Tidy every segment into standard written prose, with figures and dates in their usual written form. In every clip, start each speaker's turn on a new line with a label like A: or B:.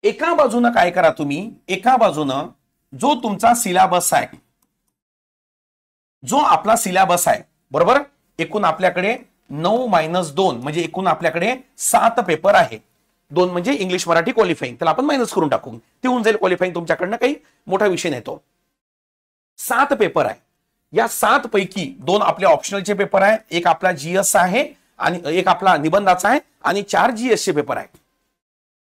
A: एका बाजूनं काय करा तुम्ही, एका बाजूनं जो तुमचा सिलेबस आहे, जो आपला सिलेबस आहे बरोबर, एकूण आपल्याकडे 9-2 म्हणजे एकूण आपल्याकडे 7 पेपर आहे. 2 म्हणजे इंग्लिश मराठी क्वालिफाईंग, त्याला आपण मायनस करून टाकू, ते होऊन जाईल क्वालिफाईंग. तुमच्याकडनं काही मोठा विषय नाही तो. 7 पेपर आहे. या 7 पैकी 2 आपले ऑप्शनलचे पेपर आहे, एक आपला जीएस आहे आणि एक आपला निबंधाचा आहे आणि 4 जीएसचे पेपर आहे.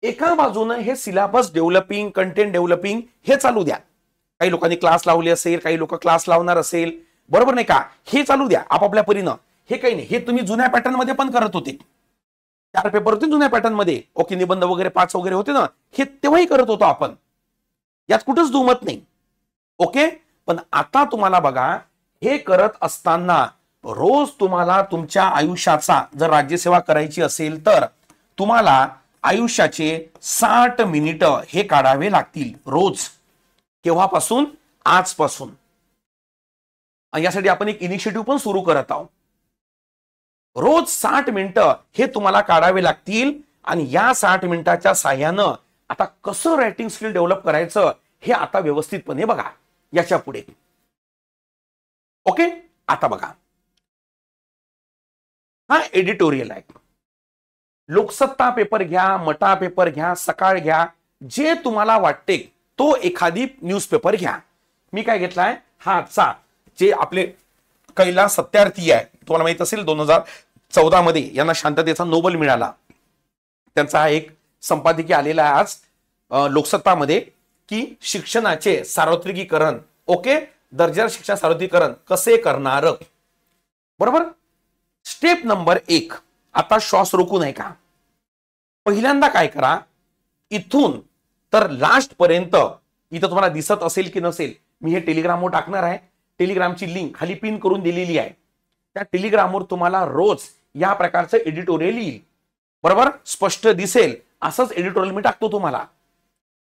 A: एका बाजूनं हे सिलेबस डेव्हलपिंग, कंटेंट डेव्हलपिंग हे चालू द्या. काही लोकांनी क्लास लावले असेल, काही लोक क्लास लावणार असेल, बरोबर नाही का, हे चालू द्या आपापल्या परीनं. हे काही नाही, हे तुम्ही जुन्या पॅटर्न मध्ये पण करत होते. 4 पेपर होते जुन्या पॅटर्न मध्ये, ओके, निबंध वगैरे 5 वगैरे होते ना, हे तेव्हाही करत होतो आपण, यात कुठंच दुमत नाही. ओके, पण आता तुम्हाला बघा, हे करत असताना रोज तुम्हाला तुमच्या आयुष्याचा जर राज्यसेवा करायची असेल तर तुम्हाला आयुष्याचे 60 मिनिटं हे काढावे लागतील रोज. केव्हापासून? आजपासून. यासाठी आपण एक इनिशिएटिव्ह पण सुरू करत आहोत. रोज 60 मिनिटं हे तुम्हाला काढावे लागतील आणि या 60 मिनिटाच्या साह्यानं आता कसं रायटिंग स्किल डेव्हलप करायचं हे आता व्यवस्थितपणे बघा याच्या पुढे. ओके, आता बघा, हा एडिटोरियल आहे. लोकसत्ता पेपर घ्या, मटा पेपर घ्या, सकाळ घ्या, जे तुम्हाला वाटते तो एखादी न्यूजपेपर घ्या. मी काय घेतलाय, हा आजचा जे आपले कैलास सत्यार्थी आहे, तुम्हाला माहित असेल 2014 मध्ये यांना शांततेचा नोबेल मिळाला. त्यांचा एक संपादकीय आलेला आहे आज लोकसत्तामध्ये की शिक्षणाचे सार्वत्रिकीकरण, ओके, दर्जेदार शिक्षण सार्वत्रिकीकरण कसे करणार. बरोबर. स्टेप नंबर 1, आता श्वास रोखू नये का. पहिल्यांदा काय करा, इथून तर लास्ट पर्यंत, इथं तुम्हाला दिसत असेल की नसेल, मी हे टेलिग्रामवर टाकणार आहे. टेलिग्रामची लिंक खाली पिन करून दिलेली आहे. त्या टेलिग्रामवर तुम्हाला रोज या प्रकारचं एडिटोरियल येईल. बरोबर, स्पष्ट दिसेल असंच एडिटोरियल मी टाकतो तुम्हाला.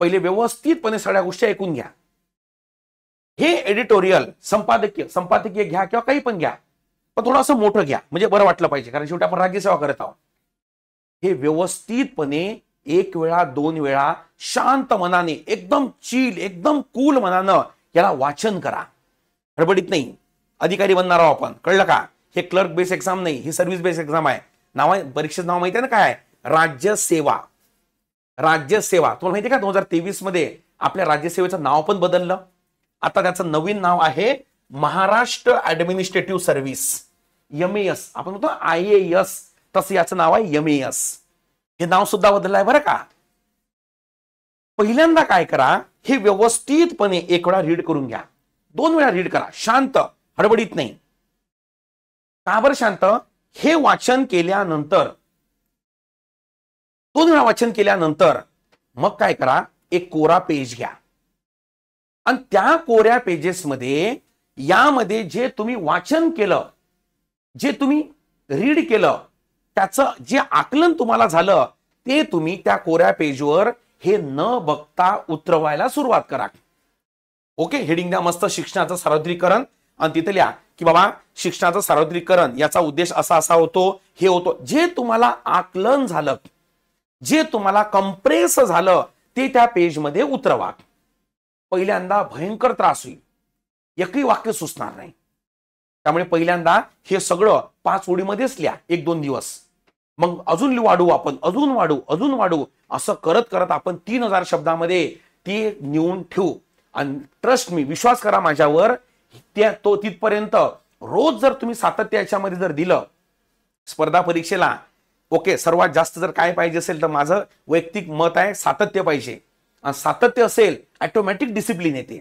A: पहिले व्यवस्थितपणे सगळ्या गोष्टी ऐकून घ्या. हे एडिटोरियल संपादकीय घ्या किंवा काही पण घ्या, पण थोडंसं मोठं घ्या, म्हणजे बरं वाटलं पाहिजे, कारण शेवटी आपण राज्यसेवा करत आहोत. हे व्यवस्थितपणे 1 वेळा 2 वेळा शांत मनाने, एकदम चिल, एकदम कूल मनानं याला वाचन करा. हडबडीत नाही. अधिकारी बनणार आहोत आपण, कळलं का. हे क्लर्क बेस एक्झाम नाही, ही सर्व्हिस बेस एक्झाम आहे. परीक्षेचं नाव माहिती आहे ना काय आहे, राज्यसेवा. राज्यसेवा तुम्हाला माहिती आहे का, 2023 मध्ये आपल्या राज्यसेवेचं नाव पण बदललं. आता त्याचं नवीन नाव आहे महाराष्ट्र ऍडमिनिस्ट्रेटिव्ह सर्व्हिस, MAS. आपण म्हणतो IAS, तसं याचं नाव आहे MAS. हे नाव सुद्धा बदललं आहे बरं का. पहिल्यांदा काय करा, हे व्यवस्थितपणे 1 वेळा रीड करून घ्या, 2 वेळा रीड करा, शांत, हडबडीत नाही. का बरं शांत. हे वाचन केल्यानंतर, 2 वेळा वाचन केल्यानंतर मग काय करा, एक कोरा पेज घ्या आणि त्या कोऱ्या पेजेसमध्ये यामध्ये जे तुम्ही वाचन केलं, जे तुम्ही रीड केलं, त्याचं जे आकलन तुम्हाला झालं ते तुम्ही त्या कोऱ्या पेजवर हे न बघता उतरवायला सुरुवात करा. ओके, हेडिंग द्या मस्त, शिक्षणाचं सार्वत्रिकीकरण, आणि तिथे लिहा की बाबा शिक्षणाचं सार्वत्रिकीकरण याचा उद्देश असा असा होतो, हे होतो. जे तुम्हाला आकलन झालं, जे तुम्हाला कंप्रेस झालं ते त्या पेजमध्ये उतरवा. पहिल्यांदा भयंकर त्रास होईल, एकही वाक्य सुचणार नाही. त्यामुळे पहिल्यांदा हे सगळं 5 ओळीमध्येच लिहा 1-2 दिवस, मग अजून वाढू आपण, अजून वाढू, असं करत करत आपण 3000 शब्दामध्ये ती नेऊन ठेवू. आणि ट्रस्ट मी, विश्वास करा माझ्यावर, तो तिथपर्यंत रोज जर तुम्ही सातत्य याच्यामध्ये जर दिलं स्पर्धा परीक्षेला, ओके, सर्वात जास्त जर काय पाहिजे असेल तर माझं वैयक्तिक मत आहे सातत्य पाहिजे. आणि सातत्य असेल ऑटोमॅटिक डिसिप्लिन येते.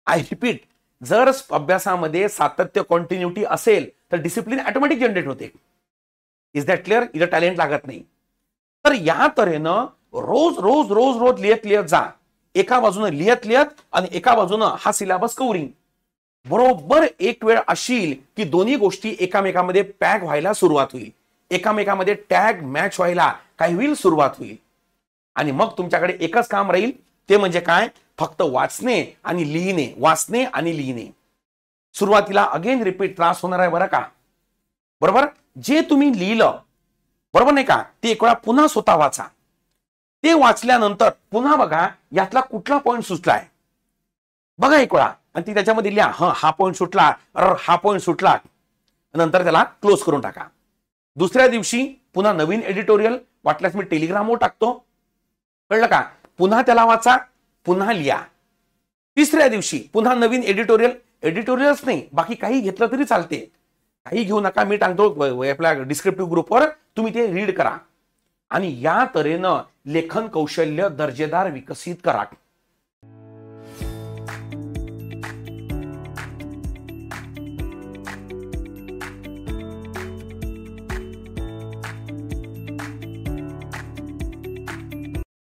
A: आय रिपीट, जर अभ्यासामध्ये सातत्य, कॉन्टिन्युटी असेल तर डिसिप्लिन ऑटोमॅटिक जनरेट होते. Is that clear. इथं टॅलेंट लागत नाही. तर या तऱ्हेनं रोज रोज रोज रोज लिहत जा. एका बाजूने लिहत आणि एका बाजूनं हा सिलेबस कव्हरिंग. बरोबर एक वेळ अशी की दोन्ही गोष्टी एकामेकामध्ये पॅक व्हायला सुरुवात होईल, एकामेकामध्ये टॅग मॅच व्हायला काय होईल, सुरुवात होईल. आणि मग तुमच्याकडे एकच काम राहील, ते म्हणजे काय, फक्त वाचणे आणि लिहिणे, वाचणे आणि लिहिणे. सुरुवातीला अगेन रिपीट त्रास होणार आहे बरं का. बरोबर. जे तुम्ही लिहिलं, बरोबर नाही का, ते एक वेळा पुन्हा स्वतः वाचा. ते वाचल्यानंतर पुन्हा बघा यातला कुठला पॉईंट सुचलाय बघा एक वेळा आणि ती त्याच्यामध्ये लिहा, हा पॉईंट सुटला, हा पॉईंट सुटला, नंतर त्याला क्लोज करून टाका. दुसऱ्या दिवशी पुन्हा नवीन एडिटोरियल, वाटल्यास मी टेलिग्रामवर टाकतो, कळलं का? पुन्हा त्याला वाचा, पुन्हा लिहा. तिसऱ्या दिवशी पुन्हा नवीन एडिटोरियल, एडिटोरियल्स नाही बाकी काही घेतलं तरी चालते, काही घेऊ नका, मी टाकतो आपल्या डिस्क्रिप्टिव्ह ग्रुपवर, तुम्ही ते रीड करा आणि या तऱ्हेनं लेखन कौशल्य दर्जेदार विकसित करा.